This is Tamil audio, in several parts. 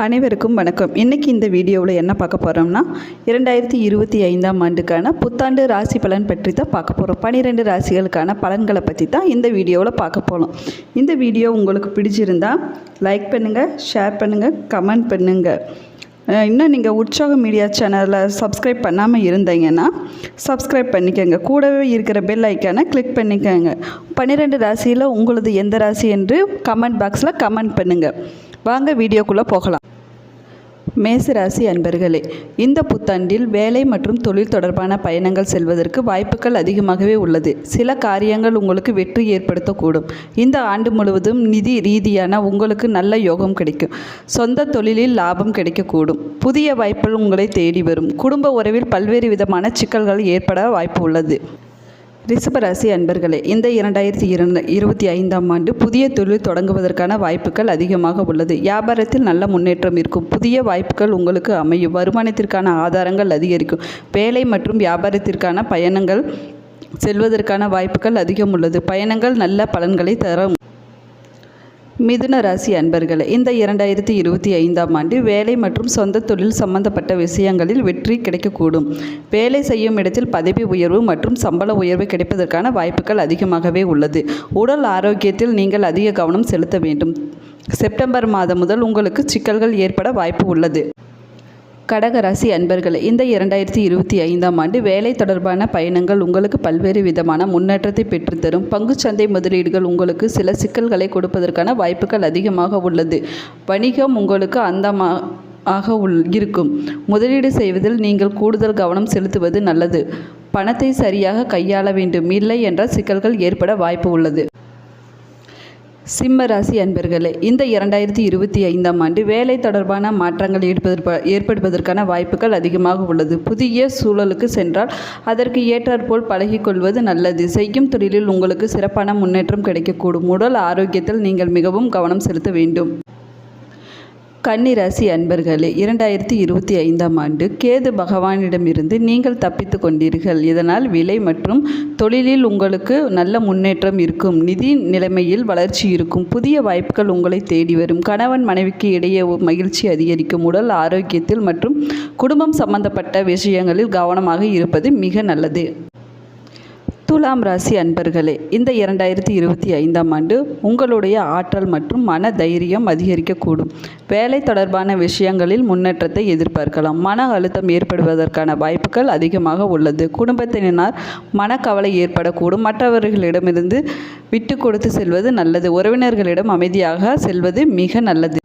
அனைவருக்கும் வணக்கம். இன்றைக்கி இந்த வீடியோவில் என்ன பார்க்க போகிறோம்னா 2025ஆம் ஆண்டுக்கான புத்தாண்டு ராசி பலன் பற்றி தான் பார்க்க போகிறோம். 12 ராசிகளுக்கான பலன்களை பற்றி தான் இந்த வீடியோவில் பார்க்க போகிறோம். இந்த வீடியோ உங்களுக்கு பிடிச்சிருந்தால் லைக் பண்ணுங்கள், ஷேர் பண்ணுங்கள், கமெண்ட் பண்ணுங்கள். இன்னும் நீங்கள் உற்சாகம் மீடியா சேனலில் சப்ஸ்கிரைப் பண்ணாமல் இருந்தீங்கன்னா சப்ஸ்கிரைப் பண்ணிக்கோங்க. கூடவே இருக்கிற பெல் ஐக்கானை கிளிக் பண்ணிக்கோங்க. 12 ராசியில் உங்களது எந்த ராசி என்று கமெண்ட் பாக்ஸில் கமெண்ட் பண்ணுங்கள். வாங்க வீடியோக்குள்ளே போகலாம். மேசராசி அன்பர்களே, இந்த புத்தாண்டில் வேலை மற்றும் தொழில் தொடர்பான பயணங்கள் செல்வதற்கு வாய்ப்புகள் அதிகமாகவே உள்ளது. சில காரியங்கள் உங்களுக்கு வெற்றி ஏற்படுத்தக்கூடும். இந்த ஆண்டு முழுவதும் நிதி ரீதியான உங்களுக்கு நல்ல யோகம் கிடைக்கும். சொந்த தொழிலில் லாபம் கிடைக்கக்கூடும். புதிய வாய்ப்புகள் உங்களை தேடி வரும். குடும்ப உறவில் பல்வேறு விதமான சிக்கல்கள் ஏற்பட வாய்ப்பு உள்ளது. ரிஷபராசி அன்பர்களே, இந்த 2025ஆம் ஆண்டு புதிய தொழில் தொடங்குவதற்கான வாய்ப்புகள் அதிகமாக உள்ளது. வியாபாரத்தில் நல்ல முன்னேற்றம் இருக்கும். புதிய வாய்ப்புகள் உங்களுக்கு அமையும். வருமானத்திற்கான ஆதாரங்கள் அதிகரிக்கும். வேலை மற்றும் வியாபாரத்திற்கான பயணங்கள் செல்வதற்கான வாய்ப்புகள் அதிகம் உள்ளது. பயணங்கள் நல்ல பலன்களை தரும். மிதுன ராசி அன்பர்களே, இந்த 2025ஆம் ஆண்டு வேலை மற்றும் சொந்த தொழில் சம்பந்தப்பட்ட விஷயங்களில் வெற்றி கிடைக்கக்கூடும். வேலை செய்யும் இடத்தில் பதவி உயர்வு மற்றும் சம்பள உயர்வு கிடைப்பதற்கான வாய்ப்புகள் அதிகமாகவே உள்ளது. உடல் ஆரோக்கியத்தில் நீங்கள் அதிக கவனம் செலுத்த வேண்டும். செப்டம்பர் மாதம் முதல் உங்களுக்கு சிக்கல்கள் ஏற்பட வாய்ப்பு உள்ளது. கடகராசி அன்பர்களே, இந்த 2025ஆம் ஆண்டு வேலை தொடர்பான பயணங்கள் உங்களுக்கு பல்வேறு விதமான முன்னேற்றத்தை பெற்றுத்தரும். பங்குச்சந்தை முதலீடுகள் உங்களுக்கு சில சிக்கல்களை கொடுப்பதற்கான வாய்ப்புகள் அதிகமாக உள்ளது. வணிகம் உங்களுக்கு இருக்கும். முதலீடு செய்வதில் நீங்கள் கூடுதல் கவனம் செலுத்துவது நல்லது. பணத்தை சரியாக கையாள வேண்டும். இல்லை என்றால் சிக்கல்கள் ஏற்பட வாய்ப்பு உள்ளது. சிம்ம ராசி அன்பர்களே, இந்த 2025ஆம் ஆண்டு வேலை தொடர்பான மாற்றங்கள் ஏற்படுவதற்கான வாய்ப்புகள் அதிகமாக உள்ளது. புதிய சூழலுக்கு சென்றால் அதற்கு ஏற்றாற்போல் பழகிக்கொள்வது நல்லது. செய்யும் தொழிலில் உங்களுக்கு சிறப்பான முன்னேற்றம் கிடைக்கக்கூடும். உடல் ஆரோக்கியத்தில் நீங்கள் மிகவும் கவனம் செலுத்த வேண்டும். கன்னிராசி அன்பர்களே, 2025ஆம் ஆண்டு கேது பகவானிடமிருந்து நீங்கள் தப்பித்து கொண்டீர்கள். இதனால் விலை மற்றும் தொழிலில் உங்களுக்கு நல்ல முன்னேற்றம் இருக்கும். நிதி நிலைமையில் வளர்ச்சி இருக்கும். புதிய வாய்ப்புகள் உங்களை தேடி வரும். கணவன் மனைவிக்கு இடையே மகிழ்ச்சி அதிகரிக்கும். உடல் ஆரோக்கியத்தில் மற்றும் குடும்பம் சம்பந்தப்பட்ட விஷயங்களில் கவனமாக இருப்பது மிக நல்லது. துலாம் ராசி அன்பர்களே, இந்த 2025ஆம் ஆண்டு உங்களுடைய ஆற்றல் மற்றும் மன தைரியம் அதிகரிக்கக்கூடும். வேலை தொடர்பான விஷயங்களில் முன்னேற்றத்தை எதிர்பார்க்கலாம். மன அழுத்தம் ஏற்படுவதற்கான வாய்ப்புகள் அதிகமாக உள்ளது. குடும்பத்தினர் மனக்கவலை ஏற்படக்கூடும். மற்றவர்களிடமிருந்து விட்டு கொடுத்து செல்வது நல்லது. உறவினர்களிடம் அமைதியாக செல்வது மிக நல்லது.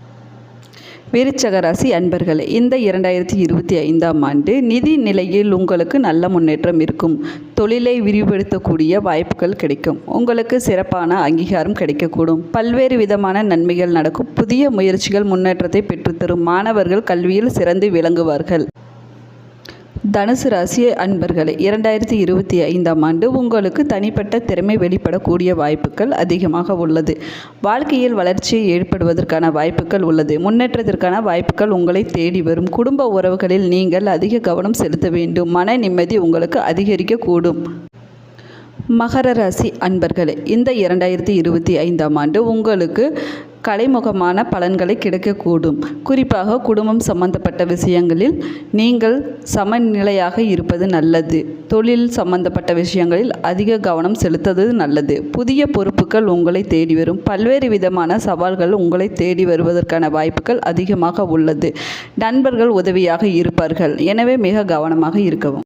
விருச்சிக ராசி அன்பர்களே, இந்த 2025ஆம் ஆண்டு நிதி நிலையில் உங்களுக்கு நல்ல முன்னேற்றம் இருக்கும். தொழிலை விரிவுபடுத்தக்கூடிய வாய்ப்புகள் கிடைக்கும். உங்களுக்கு சிறப்பான அங்கீகாரம் கிடைக்கக்கூடும். பல்வேறு விதமான நன்மைகள் நடக்கும். புதிய முயற்சிகள் முன்னேற்றத்தை பெற்றுத்தரும். மாணவர்கள் கல்வியில் சிறந்து விளங்குவார்கள். தனுசு ராசி அன்பர்களே, 2025ஆம் ஆண்டு உங்களுக்கு தனிப்பட்ட திறமை வெளிப்படக்கூடிய வாய்ப்புகள் அதிகமாக உள்ளது. வாழ்க்கையில் வளர்ச்சி ஏற்படுவதற்கான வாய்ப்புகள் உள்ளது. முன்னேற்றத்திற்கான வாய்ப்புகள் உங்களை தேடி வரும். குடும்ப உறவுகளில் நீங்கள் அதிக கவனம் செலுத்த வேண்டும். மன நிம்மதி உங்களுக்கு அதிகரிக்கக்கூடும். மகர ராசி அன்பர்களே, இந்த 2025ஆம் ஆண்டு உங்களுக்கு கலைமுகமான பலன்களை கிடைக்கக்கூடும். குறிப்பாக குடும்பம் சம்பந்தப்பட்ட விஷயங்களில் நீங்கள் சமநிலையாக இருப்பது நல்லது. தொழில் சம்பந்தப்பட்ட விஷயங்களில் அதிக கவனம் செலுத்துவது நல்லது. புதிய பொறுப்புகள் உங்களை தேடி வரும். பல்வேறு விதமான சவால்கள் உங்களை தேடி வருவதற்கான வாய்ப்புகள் அதிகமாக உள்ளது. நண்பர்கள் உதவியாக இருப்பார்கள். எனவே மிக கவனமாக இருக்கவும்.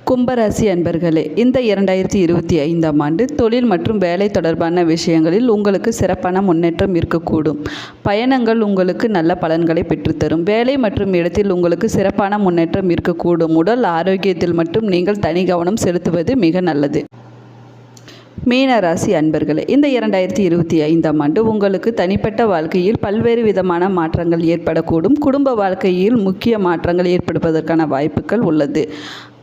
கும்பராசி அன்பர்களே, இந்த 2025ஆம் ஆண்டு தொழில் மற்றும் வேலை தொடர்பான விஷயங்களில் உங்களுக்கு சிறப்பான முன்னேற்றம் இருக்கக்கூடும். பயணங்கள் உங்களுக்கு நல்ல பலன்களை பெற்றுத்தரும். வேலை மற்றும் இடத்தில் உங்களுக்கு சிறப்பான முன்னேற்றம் இருக்கக்கூடும். உடல் ஆரோக்கியத்தில் மட்டும் நீங்கள் தனி கவனம் செலுத்துவது மிக நல்லது. மீனராசி அன்பர்களே, இந்த 2025ஆம் ஆண்டு உங்களுக்கு தனிப்பட்ட வாழ்க்கையில் பல்வேறு விதமான மாற்றங்கள் ஏற்படக்கூடும். குடும்ப வாழ்க்கையில் முக்கிய மாற்றங்கள் ஏற்படுவதற்கான வாய்ப்புகள் உள்ளது.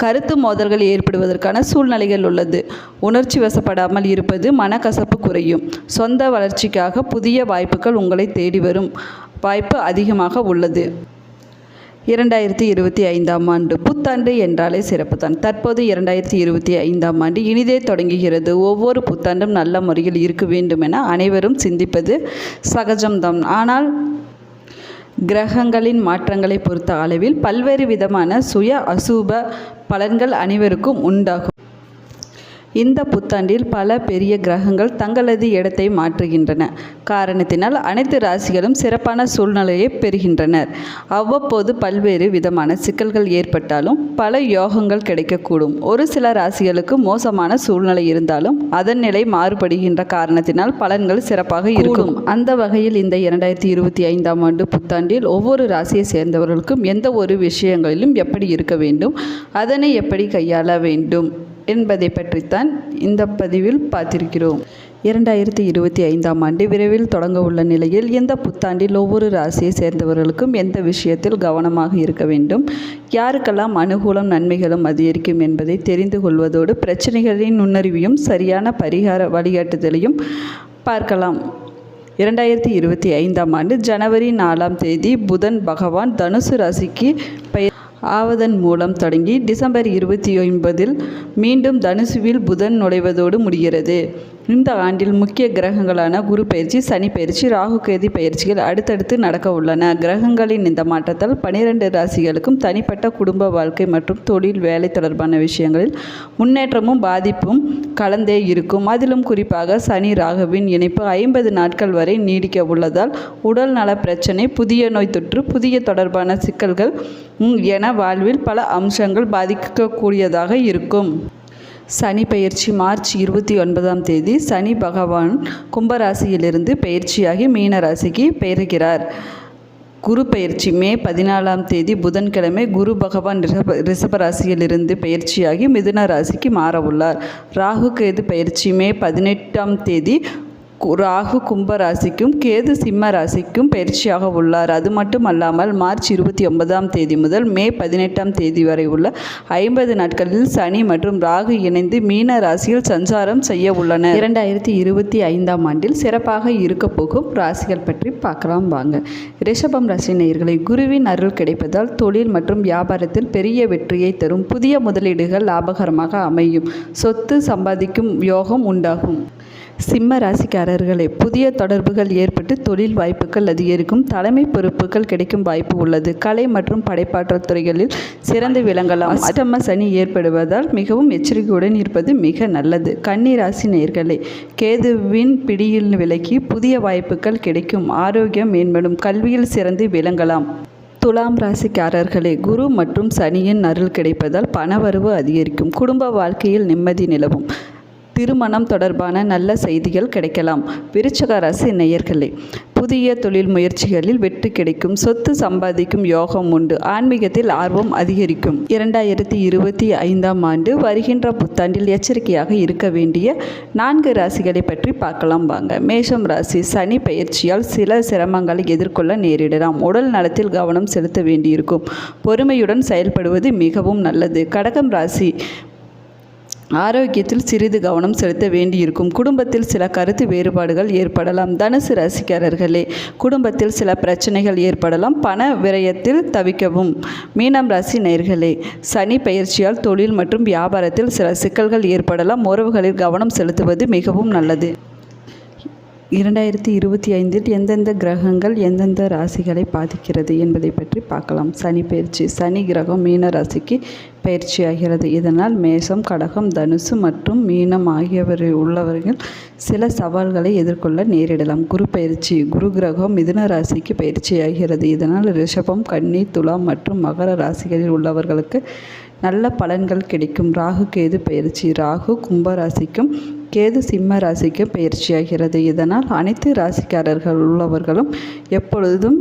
கருத்து மோதல்கள் ஏற்படுவதற்கான சூழ்நிலைகள் உள்ளது. உணர்ச்சி வசப்படாமல் இருப்பது மனக்கசப்பு குறையும். சொந்த வளர்ச்சிக்காக புதிய வாய்ப்புகள் உங்களை தேடி வரும் வாய்ப்பு அதிகமாக உள்ளது. 2025ஆம் ஆண்டு புத்தாண்டு என்றாலே சிறப்பு தான். தற்போது 2025ஆம் ஆண்டு இனிதே தொடங்குகிறது. ஒவ்வொரு புத்தாண்டும் நல்ல முறையில் இருக்க வேண்டும் என அனைவரும் சிந்திப்பது சகஜம்தான். ஆனால் கிரகங்களின் மாற்றங்களை பொறுத்த அளவில் பல்வேறு விதமான சுய அசுப பலன்கள் அனைவருக்கும் உண்டாகும். இந்த புத்தாண்டில் பல பெரிய கிரகங்கள் தங்களது இடத்தை மாற்றுகின்றன. காரணத்தினால் அனைத்து ராசிகளும் சிறப்பான சூழ்நிலையை பெறுகின்றனர். அவ்வப்போது பல்வேறு விதமான சிக்கல்கள் ஏற்பட்டாலும் பல யோகங்கள் கிடைக்கக்கூடும். ஒரு சில ராசிகளுக்கு மோசமான சூழ்நிலை இருந்தாலும் அதன் நிலை மாறுபடுகின்ற காரணத்தினால் பலன்கள் சிறப்பாக இருக்கும். அந்த வகையில் இந்த 2025ஆம் ஆண்டு புத்தாண்டில் ஒவ்வொரு ராசியை சேர்ந்தவர்களுக்கும் எந்த ஒரு விஷயங்களிலும் எப்படி இருக்க வேண்டும், அதனை எப்படி கையாள வேண்டும் என்பதை பற்றித்தான் இந்த பதிவில் பார்த்திருக்கிறோம். 2025ஆம் ஆண்டு விரைவில் தொடங்க உள்ள நிலையில் இந்த புத்தாண்டில் ஒவ்வொரு ராசியை சேர்ந்தவர்களுக்கும் எந்த விஷயத்தில் கவனமாக இருக்க வேண்டும், யாருக்கெல்லாம் அனுகூலம் நன்மைகளும் அதிகரிக்கும் என்பதை தெரிந்து கொள்வதோடு பிரச்சனைகளின் நுண்ணறிவையும் சரியான பரிகார வழிகாட்டுதலையும் பார்க்கலாம். 2025ஆம் ஆண்டு ஜனவரி 4ஆம் தேதி புதன் பகவான் தனுசு ராசிக்கு ஆவதன் மூலம் தொடங்கி டிசம்பர் 29இல் மீண்டும் தனுசுவில் புதன் நுழைவதோடு முடிகிறது. இந்த ஆண்டில் முக்கிய கிரகங்களான குரு பயிற்சி, சனி பயிற்சி, ராகு கேது பயிற்சிகள் அடுத்தடுத்து நடக்க உள்ளன. கிரகங்களின் இந்த மாற்றத்தால் 12 ராசிகளுக்கும் தனிப்பட்ட குடும்ப வாழ்க்கை மற்றும் தொழில் வேலை தொடர்பான விஷயங்களில் முன்னேற்றமும் பாதிப்பும் கலந்தே இருக்கும். அதிலும் குறிப்பாக சனி ராகுவின் இணைப்பு 50 நாட்கள் வரை நீடிக்க உள்ளதால் உடல் நல பிரச்சனை, புதிய நோய் தொற்று, புதிய தொடர்பான சிக்கல்கள் என வாழ்வில் பல அம்சங்கள் பாதிக்கக்கூடியதாக இருக்கும். சனி பயிற்சி மார்ச் 29ஆம் தேதி சனி பகவான் கும்பராசியிலிருந்து பயிற்சியாகி மீன ராசிக்கு பெயர்கிறார். குரு பயிற்சி மே 14ஆம் தேதி புதன்கிழமை குரு பகவான் ரிஷபராசியிலிருந்து பயிற்சியாகி மிதுன ராசிக்கு மாற உள்ளார். ராகு கேது பயிற்சி மே 18ஆம் தேதி ராகு கும்ப ராசிக்கும் கேது சிம்ம ராசிக்கும் பயிற்சியாக உள்ளார். அது மட்டுமல்லாமல் மார்ச் 29ஆம் தேதி முதல் மே 18ஆம் தேதி வரை உள்ள 50 நாட்களில் சனி மற்றும் ராகு இணைந்து மீன ராசியில் சஞ்சாரம் செய்ய உள்ளனர். 2025ஆம் ஆண்டில் சிறப்பாக இருக்க போகும் ராசிகள் பற்றி பார்க்கலாம் வாங்க. ரிஷபம் ராசி நேயர்களை, குருவின் அருள் கிடைப்பதால் தொழில் மற்றும் வியாபாரத்தில் பெரிய வெற்றியை தரும். புதிய முதலீடுகள் லாபகரமாக அமையும். சொத்து சம்பாதிக்கும் யோகம் உண்டாகும். சிம்ம ராசிக்காரர்களே, புதிய தொடர்புகள் ஏற்பட்டு தொழில் வாய்ப்புகள் அதிகரிக்கும். தலைமை பொறுப்புகள் கிடைக்கும் வாய்ப்பு உள்ளது. கலை மற்றும் படைப்பாற்றல் துறைகளில் சிறந்து விளங்கலாம். அஷ்டம சனி ஏற்படுவதால் மிகவும் எச்சரிக்கையுடன் இருப்பது மிக நல்லது. கன்னி ராசி நேயர்களே, கேதுவின் பிடியில் விலகி புதிய வாய்ப்புகள் கிடைக்கும். ஆரோக்கியம் மேம்படும். கல்வியில் சிறந்து விளங்கலாம். துலாம் ராசிக்காரர்களே, குரு மற்றும் சனியின் அருள் கிடைப்பதால் பணவரவு அதிகரிக்கும். குடும்ப வாழ்க்கையில் நிம்மதி நிலவும். திருமணம் தொடர்பான நல்ல செய்திகள் கிடைக்கலாம். விருச்சிக ராசி நேயர்களே, புதிய தொழில் முயற்சிகளில் வெற்றி கிடைக்கும். சொத்து சம்பாதிக்கும் யோகம் உண்டு. ஆன்மீகத்தில் ஆர்வம் அதிகரிக்கும். 2025ஆம் ஆண்டு வருகின்ற புத்தாண்டில் எச்சரிக்கையாக இருக்க வேண்டிய 4 ராசிகளை பற்றி பார்க்கலாம் வாங்க. மேஷம் ராசி, சனி பயிற்சியால் சில சிரமங்களை எதிர்கொள்ள நேரிடலாம். உடல் நலத்தில் கவனம் செலுத்த வேண்டியிருக்கும். பொறுமையுடன் செயல்படுவது மிகவும் நல்லது. கடகம் ராசி, ஆரோக்கியத்தில் சிறிது கவனம் செலுத்த வேண்டியிருக்கும். குடும்பத்தில் சில கருத்து வேறுபாடுகள் ஏற்படலாம். தனுசு ராசிக்காரர்களே, குடும்பத்தில் சில பிரச்சனைகள் ஏற்படலாம். பண விரயத்தில் தவிக்கவும். மீனம் ராசி நேயர்களே, சனி பயிற்சியால் தொழில் மற்றும் வியாபாரத்தில் சில சிக்கல்கள் ஏற்படலாம். உறவுகளில் கவனம் செலுத்துவது மிகவும் நல்லது. 2025இல் எந்தெந்த கிரகங்கள் எந்தெந்த ராசிகளை பாதிக்கிறது என்பதை பற்றி பார்க்கலாம். சனி பயிற்சி, சனி கிரகம் மீன ராசிக்கு பயிற்சியாகிறது. இதனால் மேஷம், கடகம், தனுசு மற்றும் மீனம் உள்ளவர்கள் சில சவால்களை எதிர்கொள்ள நேரிடலாம். குரு பயிற்சி, குரு கிரகம் மிதுன ராசிக்கு பயிற்சியாகிறது. இதனால் ரிஷபம், கன்னி, துலாம் மற்றும் மகர ராசிகளில் உள்ளவர்களுக்கு நல்ல பலன்கள் கிடைக்கும். ராகு கேது பயிற்சி, ராகு கும்ப ராசிக்கும் கேது சிம்ம ராசிக்கும் பயிற்சியாகிறது. இதனால் அனைத்து ராசிக்காரர்கள் உள்ளவர்களும் எப்பொழுதும்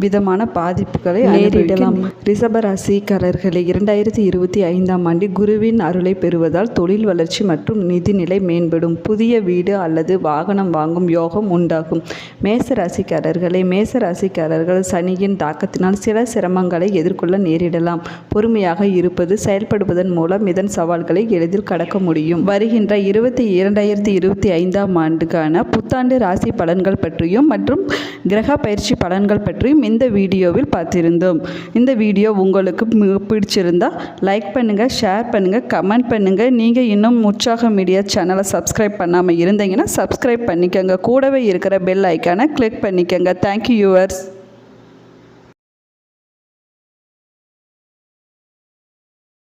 விதமான பாதிப்புகளை நேரிடலாம். ரிஷப ராசிக்காரர்களே, 2025ஆம் ஆண்டு குருவின் அருளை பெறுவதால் தொழில் வளர்ச்சி மற்றும் நிதிநிலை மேம்படும். புதிய வீடு அல்லது வாகனம் வாங்கும் யோகம் உண்டாகும். மேச ராசிக்காரர்களே, மேச ராசிக்காரர்கள் சனியின் தாக்கத்தினால் சில சிரமங்களை எதிர்கொள்ள நேரிடலாம். பொறுமையாக இருப்பது, செயல்படுவதன் மூலம் இதன் சவால்களை எளிதில் கடக்க முடியும். வருகின்ற 2025ஆம் ஆண்டுக்கான புத்தாண்டு ராசி பலன்கள் பற்றியும் மற்றும் கிரக பயிற்சி பலன்கள் பற்றியும் இந்த வீடியோவில் பார்த்திருந்தோம். இந்த வீடியோ உங்களுக்கு பிடிச்சிருந்தா லைக் பண்ணுங்கள், ஷேர் பண்ணுங்கள், கமெண்ட் பண்ணுங்கள். நீங்கள் இன்னும் உற்சாக மீடியா சேனலை சப்ஸ்கிரைப் பண்ணாமல் இருந்தீங்கன்னா சப்ஸ்கிரைப் பண்ணிக்கோங்க. கூடவே இருக்கிற பெல் ஐக்கானை கிளிக் பண்ணிக்கோங்க. Thank you viewers.